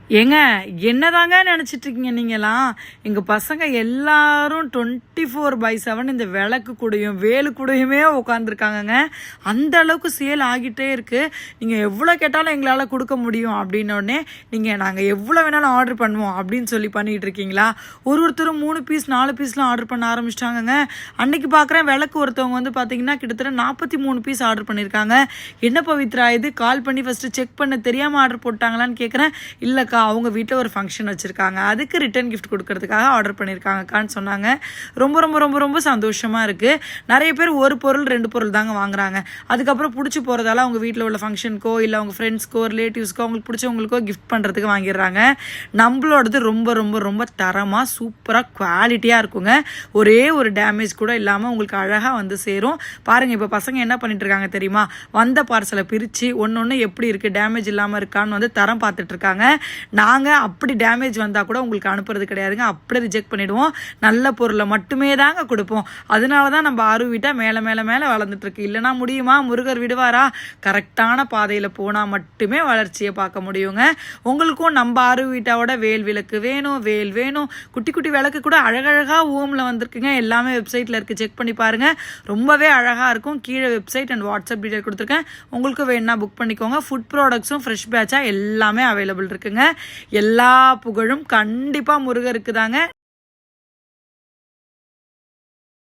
ஏங்க என்னதாங்க நினச்சிட்டு இருக்கீங்க நீங்களாம்? எங்கள் பசங்க எல்லாரும் 24/7 இந்த விளக்கு கூடயும் வேலு கூடயுமே உட்காந்துருக்காங்கங்க. அந்த அளவுக்கு சேல் ஆகிட்டே இருக்குது. நீங்கள் எவ்வளோ கேட்டாலும் எங்களால் கொடுக்க முடியும் அப்படின்னோடனே நாங்கள் எவ்வளோ வேணாலும் ஆர்டர் பண்ணுவோம் அப்படின்னு சொல்லி பண்ணிகிட்டு இருக்கீங்களா? ஒருத்தரும் 3 பீஸ் 4 பீஸ்லாம் ஆர்டர் பண்ண ஆரம்பிச்சிட்டாங்கங்க. அன்னைக்கு பார்க்குறேன் விளக்கு ஒருத்தவங்க வந்து பார்த்தீங்கன்னா கிட்டத்தட்ட 43 பீஸ் ஆர்டர் பண்ணியிருக்காங்க. என்ன பவித்ரா இது, கால் பண்ணி ஃபஸ்ட்டு செக் பண்ண தெரியாமல் ஆர்டர் போட்டாங்களான்னு கேட்குறேன். இல்லைக்கா, அவங்க வீட்டில் ஒரு ஃபங்க்ஷன் வச்சுருக்காங்க, அதுக்கு ரிட்டன் கிஃப்ட் கொடுக்கறதுக்காக ஆர்டர் பண்ணியிருக்காங்கக்கான்னு சொன்னாங்க. ரொம்ப ரொம்ப ரொம்ப ரொம்ப சந்தோஷமாக இருக்குது. நிறைய பேர் ஒரு பொருள் 2 பொருள் தாங்க வாங்குறாங்க. அதுக்கப்புறம் பிடிச்சி போகிறதால அவங்க வீட்டில் உள்ள ஃபங்க்ஷனுக்கோ இல்லை அவங்க ஃப்ரெண்ட்ஸ்க்கோ ரிலேட்டிவ்ஸ்க்கோ அவங்களுக்கு பிடிச்சவங்களுக்கோ கிஃப்ட் பண்ணுறதுக்கு வாங்கிடுறாங்க. நம்மளோடது ரொம்ப ரொம்ப ரொம்ப தரமாக சூப்பராக குவாலிட்டியாக இருக்குங்க. ஒரே ஒரு டேமேஜ் கூட இல்லாமல் உங்களுக்கு அழகாக வந்து சேரும். பாருங்கள், இப்போ பசங்க என்ன பண்ணிட்டு இருக்காங்க தெரியுமா? வந்த பார்சலை பிரித்து ஒன்று எப்படி இருக்குது, டேமேஜ் இல்லாமல் இருக்கான்னு வந்து தரம் பார்த்துட்ருக்காங்க. நாங்கள் அப்படி டேமேஜ் வந்தால் கூட உங்களுக்கு அனுப்புறது கிடையாதுங்க. அப்படியே ரிஜெக்ட் பண்ணிவிடுவோம். நல்ல பொருளை மட்டுமே தாங்க கொடுப்போம். அதனால தான் நம்ம ஆறு வீட்டாக மேலே மேலே மேலே வளர்ந்துட்டுருக்கு. இல்லைனா முடியுமா? முருகர் விடுவாரா? கரெக்டான பாதையில் போனால் மட்டுமே வளர்ச்சியை பார்க்க முடியுங்க. உங்களுக்கும் நம்ம ஆறு வீட்டாவோட வேல் விளக்கு வேணும், வேல் வேணும். குட்டி குட்டி விளக்கு கூட அழகழகாக ஓமில் வந்திருக்குங்க. எல்லாமே வெப்சைட்டில் இருக்குது, செக் பண்ணி பாருங்கள். ரொம்பவே அழகாக இருக்கும். கீழே வெப்சைட் அண்ட் வாட்ஸ்அப் டீட்டெயில் கொடுத்துருக்கேன். உங்களுக்கு வேணுன்னா புக் பண்ணிக்கோங்க. ஃபுட் ப்ராடக்ட்ஸும் ஃப்ரெஷ் பேட்சாக எல்லாமே அவைலபிள் இருக்குங்க. எல்லா புகழும் கண்டிப்பாக முருகருக்கு தாங்க.